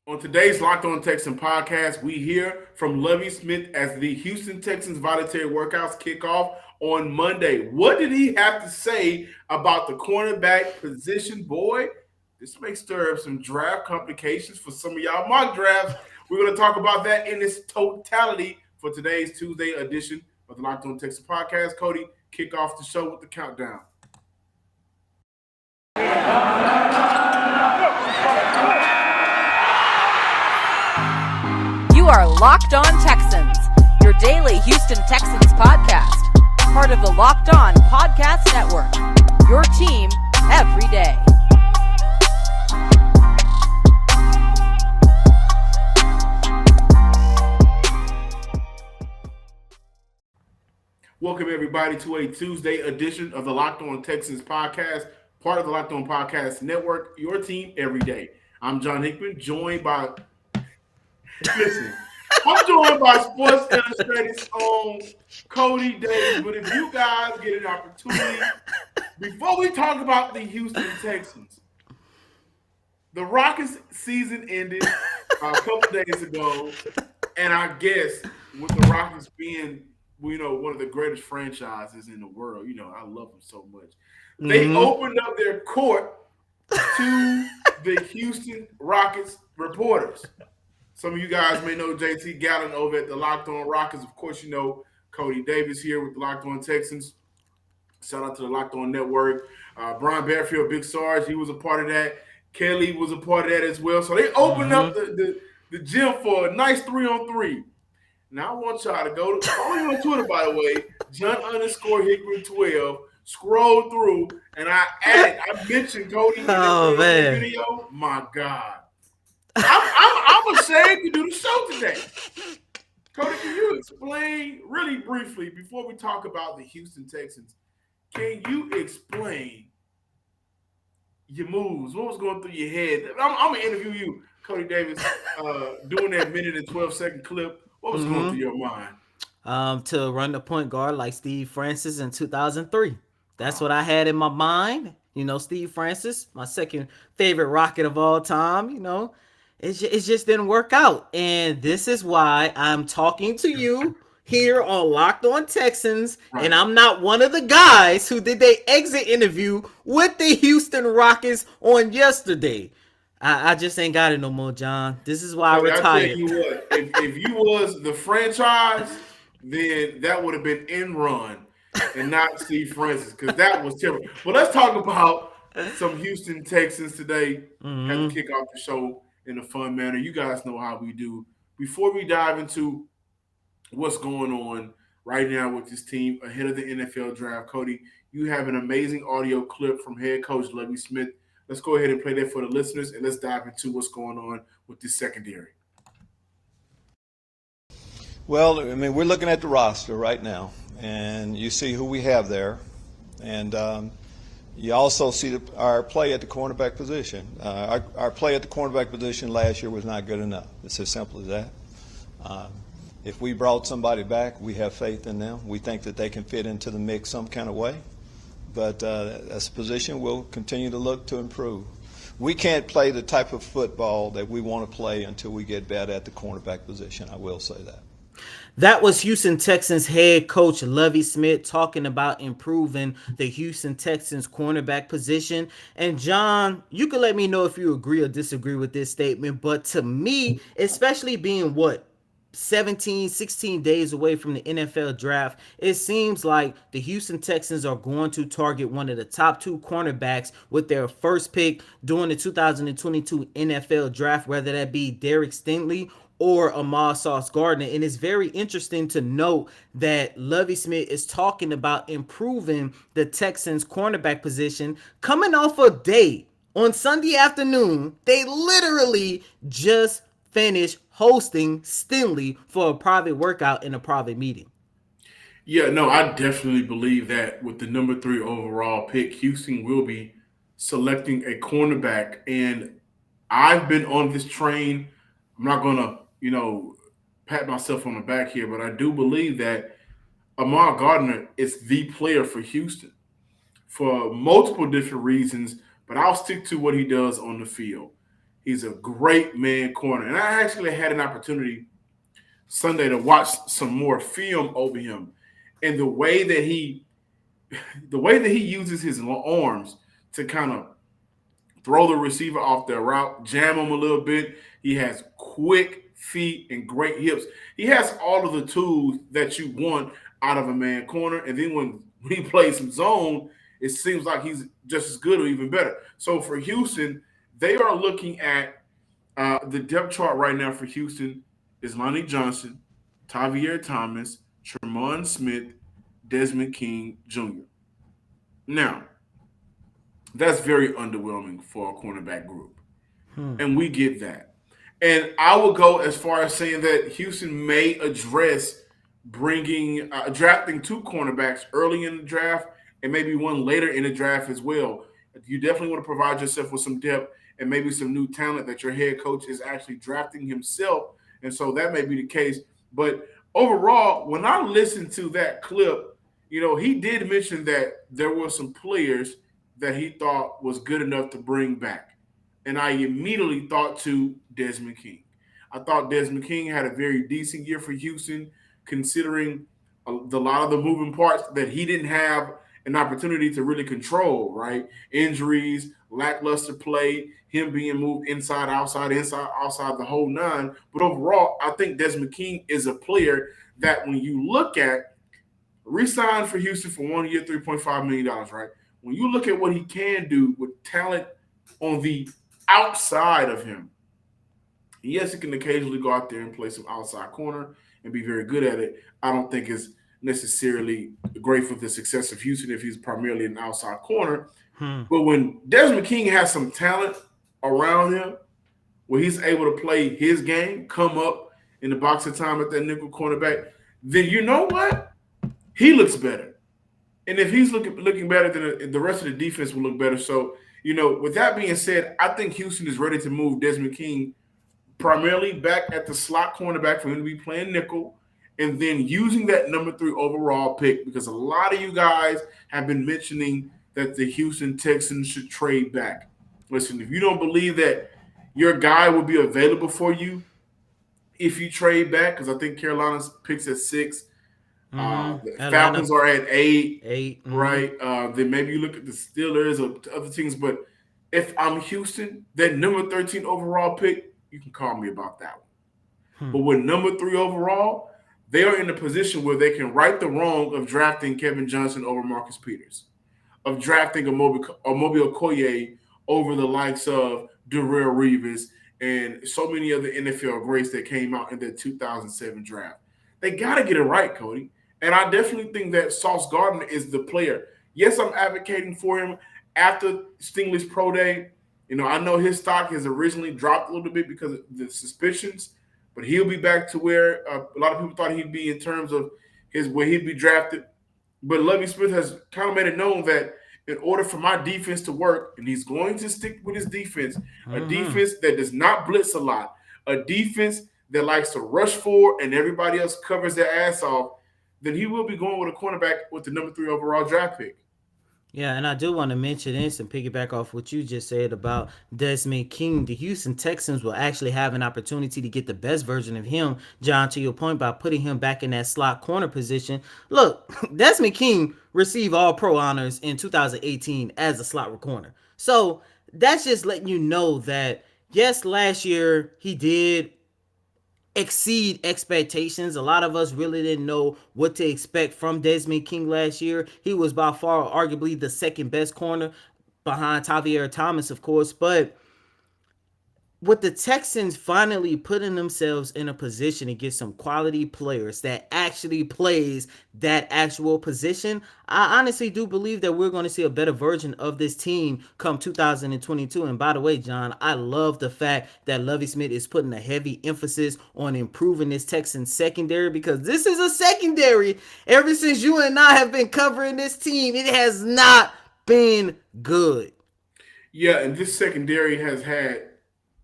On today's Locked On Texans podcast, we hear from Lovie Smith as the Houston Texans voluntary workouts kick off on Monday. What did he have to say about the cornerback position? Boy, this may stir up some draft complications for some of y'all mock drafts. We're going to talk about that in its totality for today's Tuesday edition of the Locked On Texans podcast. Cody, kick off the show with the countdown. You are Locked On Texans, your daily Houston Texans podcast, part of the Locked On Podcast Network, your team every day. Welcome, everybody, to a Tuesday edition of the Locked On Texans podcast, part of the Locked On Podcast Network, your team every day. I'm John Hickman, joined by Sports Illustrated's own Cody Davis. But if you guys get an opportunity, before we talk about the Houston Texans, the Rockets season ended a couple days ago, and I guess with the Rockets being, one of the greatest franchises in the world, I love them so much. They opened up their court to the Houston Rockets reporters. Some of you guys may know JT Gallen over at the Locked On Rockets. Of course, you know Cody Davis here with the Locked On Texans. Shout out to the Locked On Network. Brian Bearfield, Big Sarge, he was a part of that. Kelly was a part of that as well. So they opened up the gym for a nice 3-on-3. Now I want y'all to go to follow me on Twitter, by the way, John_Hickman12. Scroll through, and I mentioned Cody in the video. My God. I'm ashamed to do the show today. Cody, can you explain really briefly before we talk about the Houston Texans? Can you explain your moves? What was going through your head? I'm gonna interview you, Cody Davis, doing that minute and 12-second clip. What was going through your mind? To run the point guard like Steve Francis in 2003. That's what I had in my mind. Steve Francis, my second favorite Rocket of all time. It just didn't work out. And this is why I'm talking to you here on Locked On Texans. Right. And I'm not one of the guys who did their exit interview with the Houston Rockets on yesterday. I just ain't got it no more, John. This is why I retired. I tell you what, if you was the franchise, then that would have been Enron and not Steve Francis, because that was terrible. But let's talk about some Houston Texans today. Have to kick off the show in a fun manner. You guys know how we do. Before we dive into what's going on right now with this team ahead of the NFL draft, Cody, you have an amazing audio clip from head coach Lovie Smith. Let's go ahead and play that for the listeners, and let's dive into what's going on with this secondary. Well, we're looking at the roster right now, and you see who we have there. And you also see our play at the cornerback position. Our play at the cornerback position last year was not good enough. It's as simple as that. If we brought somebody back, we have faith in them. We think that they can fit into the mix some kind of way. But as a position, we'll continue to look to improve. We can't play the type of football that we want to play until we get better at the cornerback position. I will say that. That was Houston Texans head coach Lovie Smith talking about improving the Houston Texans cornerback position. And John, you can let me know if you agree or disagree with this statement. But to me, especially being 16 days away from the NFL draft, it seems like the Houston Texans are going to target one of the top two cornerbacks with their first pick during the 2022 NFL draft, whether that be Derek Stingley or Ahmad Gardner. And it's very interesting to note that Lovie Smith is talking about improving the Texans cornerback position coming off a day on Sunday afternoon. They literally just finished hosting Stingley for a private workout in a private meeting. Yeah, no, I definitely believe that with the number 3 overall pick, Houston will be selecting a cornerback. And I've been on this train. I'm not going to, pat myself on the back here, but I do believe that Ahmad Gardner is the player for Houston for multiple different reasons, but I'll stick to what he does on the field. He's a great man corner. And I actually had an opportunity Sunday to watch some more film over him. And the way that he uses his arms to kind of throw the receiver off their route, jam him a little bit. He has quick feet and great hips. He has all of the tools that you want out of a man corner. And then when he plays some zone, it seems like he's just as good or even better. So for Houston, they are looking at the depth chart right now for Houston is Lonnie Johnson, Tavier Thomas, Tremont Smith, Desmond King Jr. Now, that's very underwhelming for a cornerback group. And we get that. And I will go as far as saying that Houston may address drafting 2 cornerbacks early in the draft and maybe one later in the draft as well. You definitely want to provide yourself with some depth and maybe some new talent that your head coach is actually drafting himself. And so that may be the case. But overall, when I listened to that clip, he did mention that there were some players that he thought was good enough to bring back. And I immediately thought to Desmond King. I thought Desmond King had a very decent year for Houston, considering a lot of the moving parts that he didn't have an opportunity to really control, right? Injuries, lackluster play, him being moved inside, outside, the whole nine. But overall, I think Desmond King is a player that when you look at, re-signed for Houston for 1 year, $3.5 million, right? When you look at what he can do with talent on the outside of him, yes, he can occasionally go out there and play some outside corner and be very good at it. I don't think it's necessarily great for the success of Houston if he's primarily an outside corner. But when Desmond King has some talent around him, where he's able to play his game, come up in the box of time at that nickel cornerback, then you know what? He looks better. And if he's looking better, then the rest of the defense will look better. So, with that being said, I think Houston is ready to move Desmond King primarily back at the slot cornerback for him to be playing nickel, and then using that number 3 overall pick, because a lot of you guys have been mentioning that the Houston Texans should trade back. Listen, if you don't believe that your guy will be available for you if you trade back, because I think Carolina's picks at 6, the Falcons are at 8, right? Then maybe you look at the Steelers or other teams. But if I'm Houston, that number 13 overall pick, you can call me about that one. But with number 3 overall, they are in a position where they can right the wrong of drafting Kevin Johnson over Marcus Peters, of drafting a Mobile Okoye over the likes of Darrelle Revis and so many other NFL greats that came out in the 2007 draft. They got to get it right, Cody. And I definitely think that Sauce Gardner is the player. Yes, I'm advocating for him after Stingley's pro day. I know his stock has originally dropped a little bit because of the suspicions, but he'll be back to where a lot of people thought he'd be in terms of where he'd be drafted. But Lovie Smith has kind of made it known that in order for my defense to work, and he's going to stick with his defense, a defense that does not blitz a lot, a defense that likes to rush forward and everybody else covers their ass off, then he will be going with a cornerback with the number 3 overall draft pick. Yeah, and I do want to mention this and piggyback off what you just said about Desmond King. The Houston Texans will actually have an opportunity to get the best version of him, John, to your point, by putting him back in that slot corner position. Look, Desmond King received All-Pro honors in 2018 as a slot corner. So that's just letting you know that, yes, last year he did exceed expectations. A lot of us really didn't know what to expect from Desmond King last year. He was by far arguably the second best corner behind Tavier Thomas, of course, but with the Texans finally putting themselves in a position to get some quality players that actually plays that actual position, I honestly do believe that we're going to see a better version of this team come 2022. And by the way, John, I love the fact that Lovie Smith is putting a heavy emphasis on improving this Texans secondary, because this is a secondary. Ever since you and I have been covering this team, it has not been good. Yeah, and this secondary has had,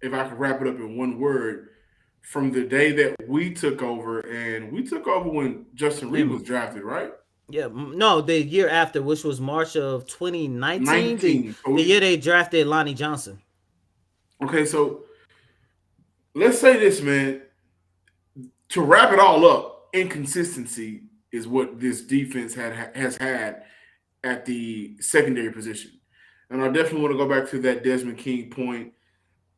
if I could wrap it up in one word, from the day that we took over, and we took over when Justin Reed was drafted, right? Yeah, no, the year after, which was March of 2019, the year they drafted Lonnie Johnson. Okay, so let's say this, man. To wrap it all up, inconsistency is what this defense has had at the secondary position. And I definitely want to go back to that Desmond King point.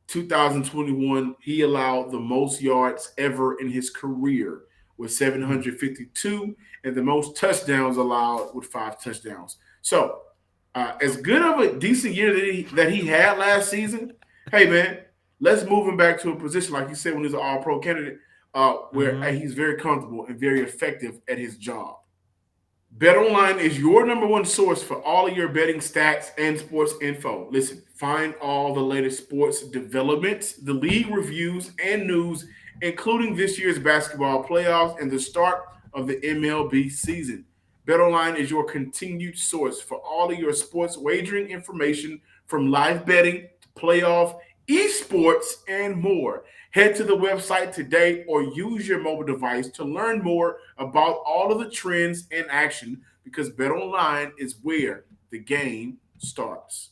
2021, he allowed the most yards ever in his career with 752 and the most touchdowns allowed with 5 touchdowns. So, as good of a decent year that he had last season, hey, man, let's move him back to a position, like you said, when he's an all-pro candidate, where he's very comfortable and very effective at his job. BetOnline is your number one source for all of your betting stats and sports info. Listen, find all the latest sports developments, the league reviews, and news, including this year's basketball playoffs and the start of the MLB season. BetOnline is your continued source for all of your sports wagering information, from live betting to playoff, esports, and more. Head to the website today or use your mobile device to learn more about all of the trends and action, because BetOnline is where the game starts.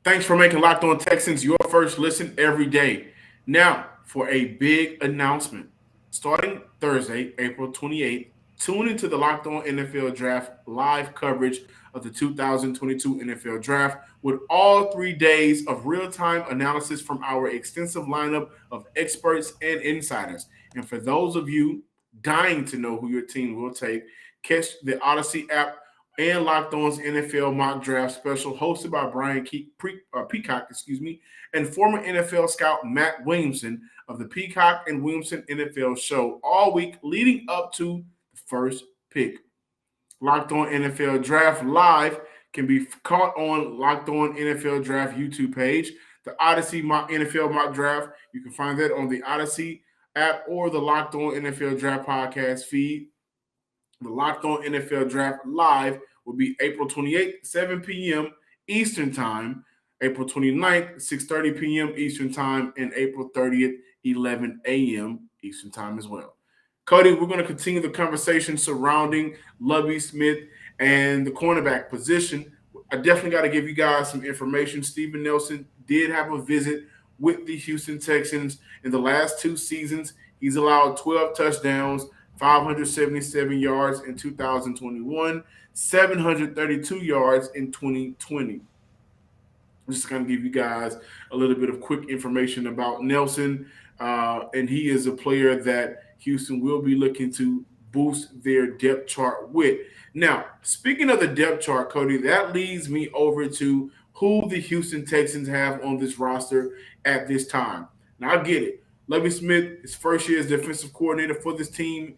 Thanks for making Locked On Texans your first listen every day. Now, for a big announcement. Starting Thursday, April 28th, tune into the Locked On NFL Draft live coverage of the 2022 NFL Draft with all 3 days of real-time analysis from our extensive lineup of experts and insiders. And for those of you dying to know who your team will take, catch the Odyssey app and Locked On's NFL Mock Draft Special, hosted by Brian Peacock, and former NFL scout Matt Williamson of the Peacock and Williamson NFL Show, all week leading up to the first pick. Locked On NFL Draft Live can be caught on Locked On NFL Draft YouTube page. The Odyssey NFL Mock Draft, you can find that on the Odyssey app or the Locked On NFL Draft podcast feed. The Locked On NFL Draft Live will be April 28th, 7 p.m. Eastern Time, April 29th, 6:30 p.m. Eastern Time, and April 30th, 11 a.m. Eastern Time as well. Cody, we're going to continue the conversation surrounding Lovie Smith and the cornerback position. I definitely got to give you guys some information. Steven Nelson did have a visit with the Houston Texans in the last 2 seasons. He's allowed 12 touchdowns, 577 yards in 2021, 732 yards in 2020. I'm just going to give you guys a little bit of quick information about Nelson, and he is a player that Houston will be looking to boost their depth chart with. Now, speaking of the depth chart, Cody, that leads me over to who the Houston Texans have on this roster at this time. Now, I get it. Lovie Smith, his first year as defensive coordinator for this team,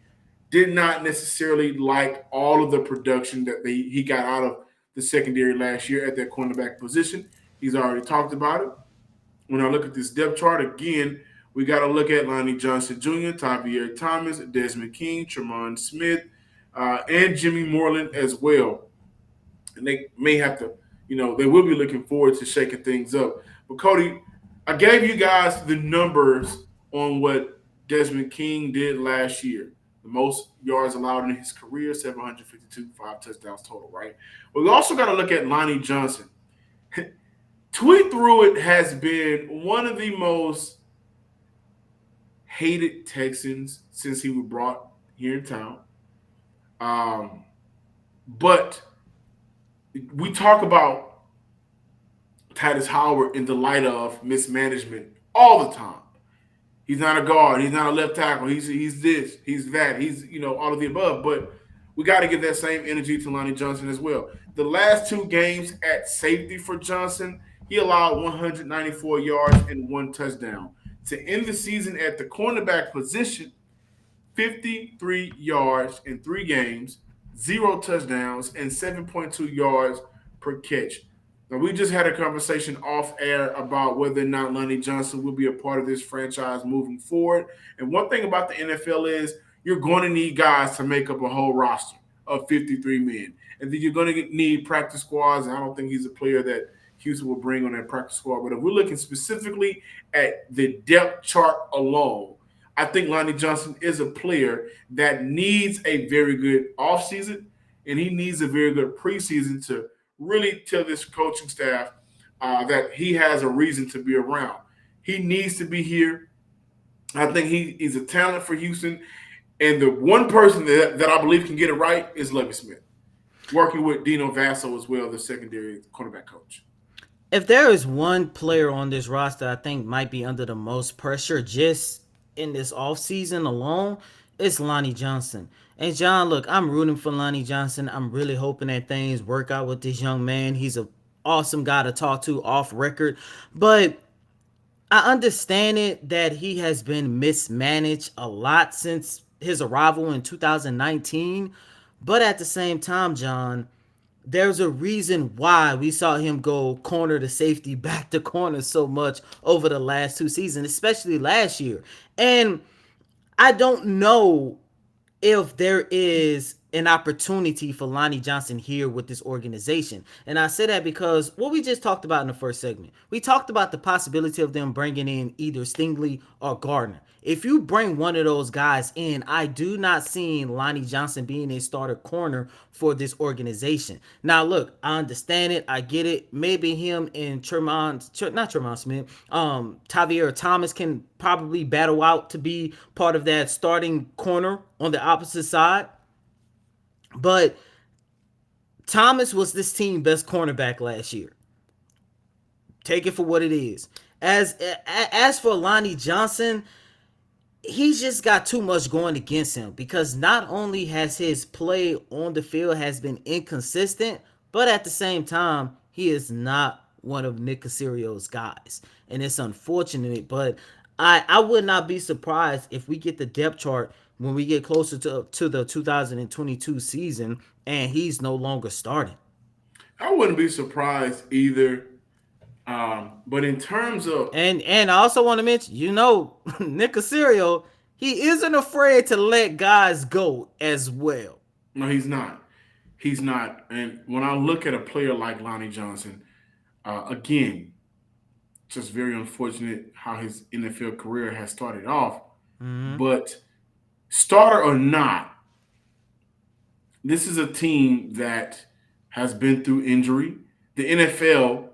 did not necessarily like all of the production that he got out of the secondary last year at that cornerback position. He's already talked about it. When I look at this depth chart again, we got to look at Lonnie Johnson Jr., Tavierre Thomas, Desmond King, Tremont Smith, and Jimmy Moreland as well. And they may have to, they will be looking forward to shaking things up. But, Cody, I gave you guys the numbers on what Desmond King did last year. The most yards allowed in his career, 752, 5 touchdowns total, right? But we also got to look at Lonnie Johnson. Tweet Through It has been one of the most hated Texans since he was brought here in town. But we talk about Titus Howard in the light of mismanagement all the time. He's not a guard. He's not a left tackle. He's this. He's that. He's, all of the above. But we got to give that same energy to Lonnie Johnson as well. The last 2 games at safety for Johnson, he allowed 194 yards and 1 touchdown. To end the season at the cornerback position, 53 yards in 3 games, 0 touchdowns, and 7.2 yards per catch. Now, we just had a conversation off air about whether or not Lonnie Johnson will be a part of this franchise moving forward. And one thing about the NFL is you're going to need guys to make up a whole roster of 53 men. And then you're going to need practice squads. And I don't think he's a player that Houston will bring on that practice squad. But if we're looking specifically at the depth chart alone, I think Lonnie Johnson is a player that needs a very good offseason, and he needs a very good preseason to really tell this coaching staff that he has a reason to be around. He needs to be here. I think he's a talent for Houston. And the one person that I believe can get it right is Lovie Smith, working with Dino Vasso as well, the secondary cornerback coach. If there is one player on this roster I think might be under the most pressure just in this offseason alone, it's Lonnie Johnson. And John, look, I'm rooting for Lonnie Johnson. I'm really hoping that things work out with this young man. He's an awesome guy to talk to off record. But I understand it that he has been mismanaged a lot since his arrival in 2019. But at the same time, John, there's a reason why we saw him go corner to safety, back to corner so much over the last two seasons, especially last year. And I don't know if there is an opportunity for Lonnie Johnson here with this organization. And I say that because what we just talked about in the first segment, we talked about the possibility of them bringing in either Stingley or Gardner. If you bring one of those guys in, I do not see Lonnie Johnson being a starter corner for this organization. Now, look, I understand it. I get it. Maybe him and Tavier Thomas can probably battle out to be part of that starting corner on the opposite side. But Thomas was this team's best cornerback last year. Take it for what it is. As for Lonnie Johnson, he's just got too much going against him because not only has his play on the field has been inconsistent, but at the same time, he is not one of Nick Caserio's guys. And it's unfortunate, but I would not be surprised if we get the depth chart when we get closer to the 2022 season and he's no longer starting. I wouldn't be surprised either. But in terms of and I also want to mention, Nick Caserio, he isn't afraid to let guys go as well. No, he's not. He's not. And when I look at a player like Lonnie Johnson, again, just very unfortunate how his NFL career has started off. Mm-hmm. But starter or not, this is a team that has been through injury. The NFL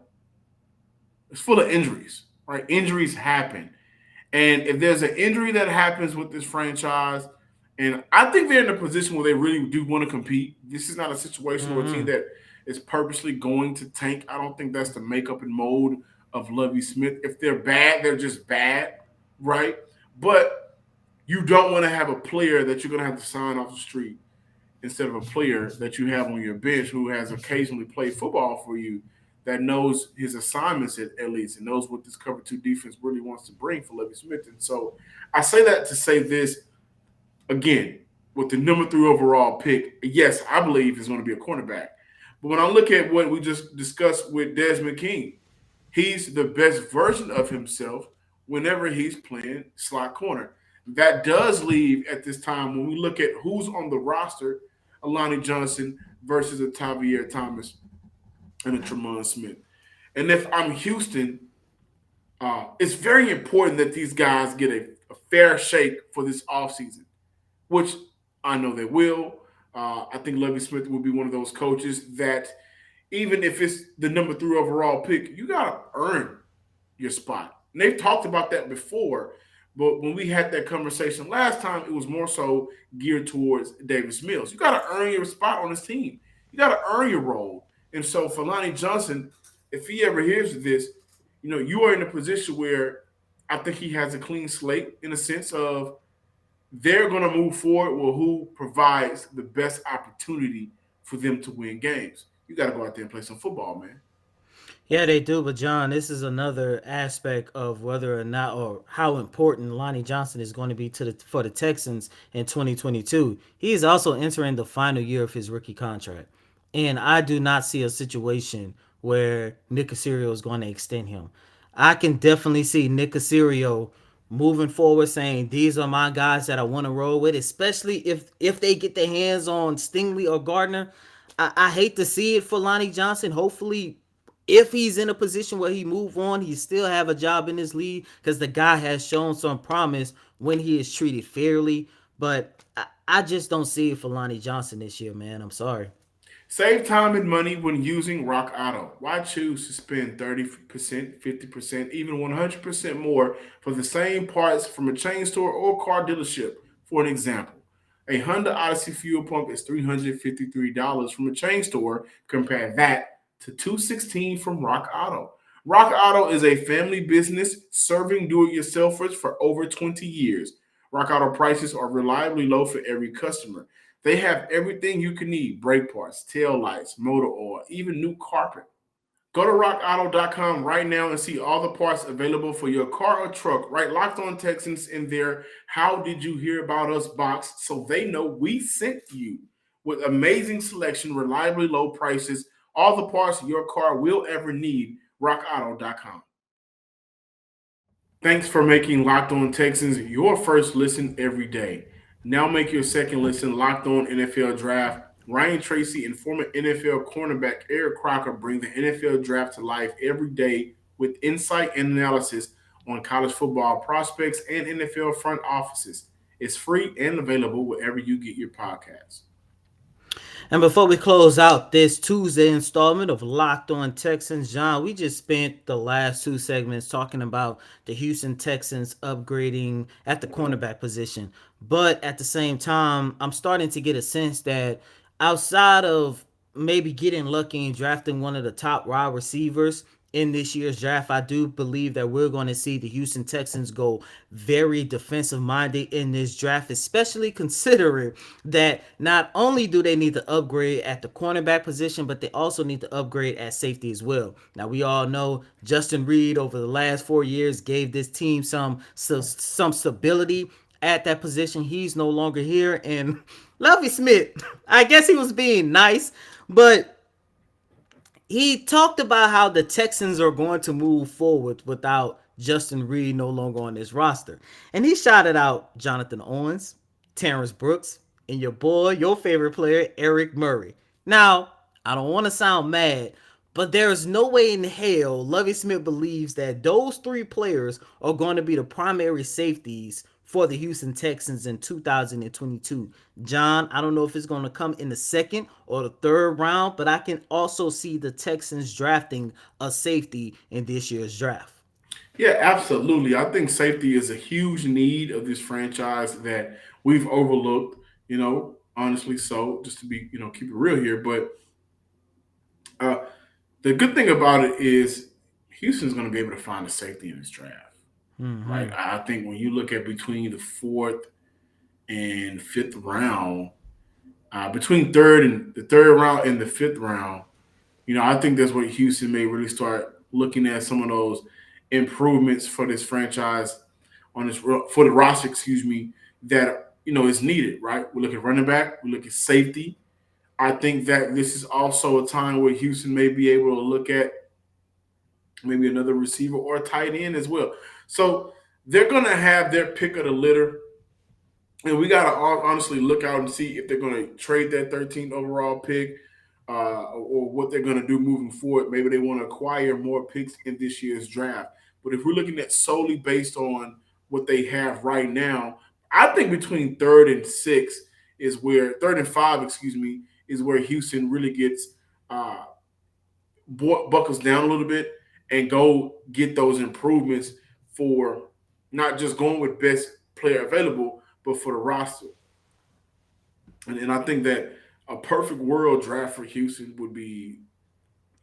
is full of injuries, right? Injuries happen. And if there's an injury that happens with this franchise, and I think they're in a position where they really do want to compete. This is not a situation where a team that is purposely going to tank. I don't think that's the makeup and mold of Lovie Smith. If they're bad, they're just bad, right? But you don't want to have a player that you're going to have to sign off the street instead of a player that you have on your bench who has occasionally played football for you, that knows his assignments at least and knows what this cover two defense really wants to bring for Lovie Smith. And so I say that to say this, again, with the number 3 overall pick, yes, I believe he's going to be a cornerback. But when I look at what we just discussed with Desmond King, he's the best version of himself whenever he's playing slot corner. That does leave at this time when we look at who's on the roster, a Lonnie Johnson versus a Tavier Thomas and a Tremont Smith. And if I'm Houston, it's very important that these guys get a fair shake for this offseason, which I know they will. I think Lovie Smith will be one of those coaches that even if it's the number 3 overall pick, you got to earn your spot. And they've talked about that before, but when we had that conversation last time, it was more so geared towards Davis Mills. You got to earn your spot on this team. You got to earn your role. And so for Lonnie Johnson, if he ever hears this, you are in a position where I think he has a clean slate in a sense of they're going to move forward with who provides the best opportunity for them to win games. You got to go out there and play some football, man. Yeah, they do. But, John, this is another aspect of whether or not or how important Lonnie Johnson is going to be for the Texans in 2022. He is also entering the final year of his rookie contract. And I do not see a situation where Nick Caserio is going to extend him. I can definitely see Nick Caserio moving forward saying, these are my guys that I want to roll with, especially if they get their hands on Stingley or Gardner. I hate to see it for Lonnie Johnson. Hopefully, if he's in a position where he move on, he still have a job in this league because the guy has shown some promise when he is treated fairly. But I just don't see it for Lonnie Johnson this year, man. I'm sorry. Save time and money when using Rock Auto. Why choose to spend 30%, 50%, even 100% more for the same parts from a chain store or car dealership? For an example, a Honda Odyssey fuel pump is $353 from a chain store. Compare that to $216 from Rock Auto. Rock Auto is a family business serving do-it-yourselfers for over 20 years. Rock Auto prices are reliably low for every customer. They have everything you can need: brake parts, tail lights, motor oil, even new carpet. Go to rockauto.com right now and see all the parts available for your car or truck. Right, Locked On Texans in there. How did you hear about us box so they know we sent you with amazing selection, reliably low prices, all the parts your car will ever need. rockauto.com. Thanks for making Locked On Texans your first listen every day. Now make your second listen Locked On NFL Draft. Ryan Tracy and former NFL cornerback Eric Crocker bring the NFL Draft to life every day with insight and analysis on college football prospects and NFL front offices. It's free and available wherever you get your podcasts. And before we close out this Tuesday installment of Locked On Texans, John, we just spent the last two segments talking about the Houston Texans upgrading at the cornerback position. But at the same time, I'm starting to get a sense that outside of maybe getting lucky and drafting one of the top wide receivers in this year's draft, I do believe that we're going to see the Houston Texans go very defensive minded in this draft, especially considering that not only do they need to upgrade at the cornerback position, but they also need to upgrade at safety as well. Now, we all know Justin Reed over the last 4 years gave this team some stability at that position. He's no longer here. And Lovie Smith, I guess he was being nice, but he talked about how the Texans are going to move forward without Justin Reed no longer on this roster. And he shouted out Jonathan Owens, Terrence Brooks, and your favorite player, Eric Murray. Now, I don't want to sound mad, but there is no way in hell Lovie Smith believes that those three players are going to be the primary safeties for the Houston Texans in 2022. John, I don't know if it's going to come in the second or the third round, but I can also see the Texans drafting a safety in this year's draft. Yeah, absolutely. I think safety is a huge need of this franchise that we've overlooked, honestly. So just to be, keep it real here. But the good thing about it is Houston's going to be able to find a safety in this draft. Mm-hmm. Like, I think when you look at between the fourth and fifth round, between the third round and the fifth round, I think that's where Houston may really start looking at some of those improvements for this franchise for the roster, that is needed. Right? We look at running back, we look at safety. I think that this is also a time where Houston may be able to look at maybe another receiver or a tight end as well. So they're going to have their pick of the litter. And we got to honestly look out and see if they're going to trade that 13th overall pick or what they're going to do moving forward. Maybe they want to acquire more picks in this year's draft. But if we're looking at solely based on what they have right now, I think between third and five, is where Houston really gets buckles down a little bit and go get those improvements for not just going with best player available, but for the roster. And I think that a perfect world draft for Houston would be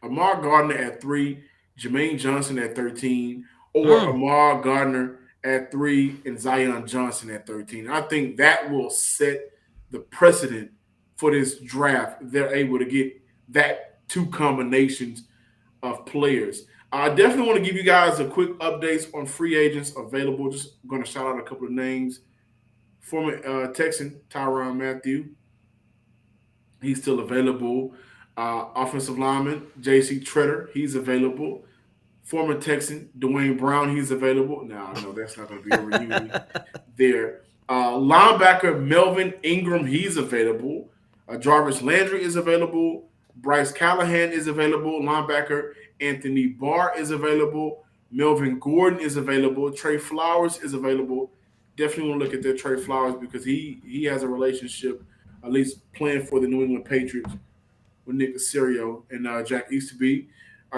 Ahmad Gardner at 3, Jermaine Johnson at 13, or Ahmad Gardner at 3 and Zion Johnson at 13. I think that will set the precedent for this draft. They're able to get that two combinations of players. I definitely want to give you guys a quick updates on free agents available. Just going to shout out a couple of names. Former Texan Tyrann Mathieu, he's still available. Offensive lineman J.C. Tretter, he's available. Former Texan Dwayne Brown, he's available. Now, I know that's not going to be a reunion there. Linebacker Melvin Ingram, he's available. Jarvis Landry is available. Bryce Callahan is available. Linebacker Anthony Barr is available. Melvin Gordon is available. Trey Flowers is available. Definitely want to look at that Trey Flowers because he has a relationship, at least playing for the New England Patriots, with Nick Caserio and Jack Easterby.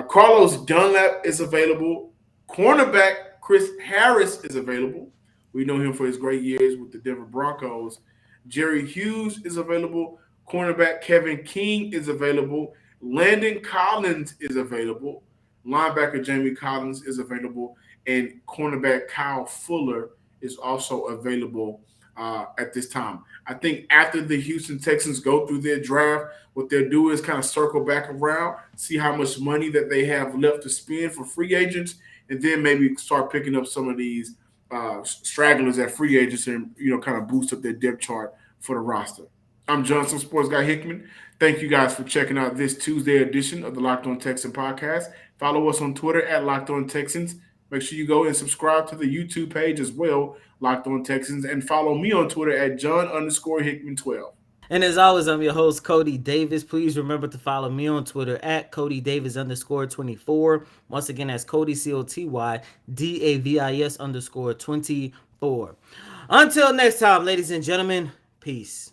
Carlos Dunlap is available. Cornerback Chris Harris is available. We know him for his great years with the Denver Broncos. Jerry Hughes is available. Cornerback Kevin King is available. Landon Collins is available. Linebacker Jamie Collins is available. And cornerback Kyle Fuller is also available at this time. I think after the Houston Texans go through their draft, what they'll do is kind of circle back around, see how much money that they have left to spend for free agents, and then maybe start picking up some of these stragglers at free agents and, kind of boost up their depth chart for the roster. I'm Johnson Sports Guy Hickman. Thank you guys for checking out this Tuesday edition of the Locked On Texans podcast. Follow us on Twitter at Locked On Texans. Make sure you go and subscribe to the YouTube page as well, Locked On Texans, and follow me on Twitter at John_Hickman12. And as always, I'm your host, Cody Davis. Please remember to follow me on Twitter at CodyDavis_24. Once again, that's Cody, COTYDAVIS_24. Until next time, ladies and gentlemen, peace.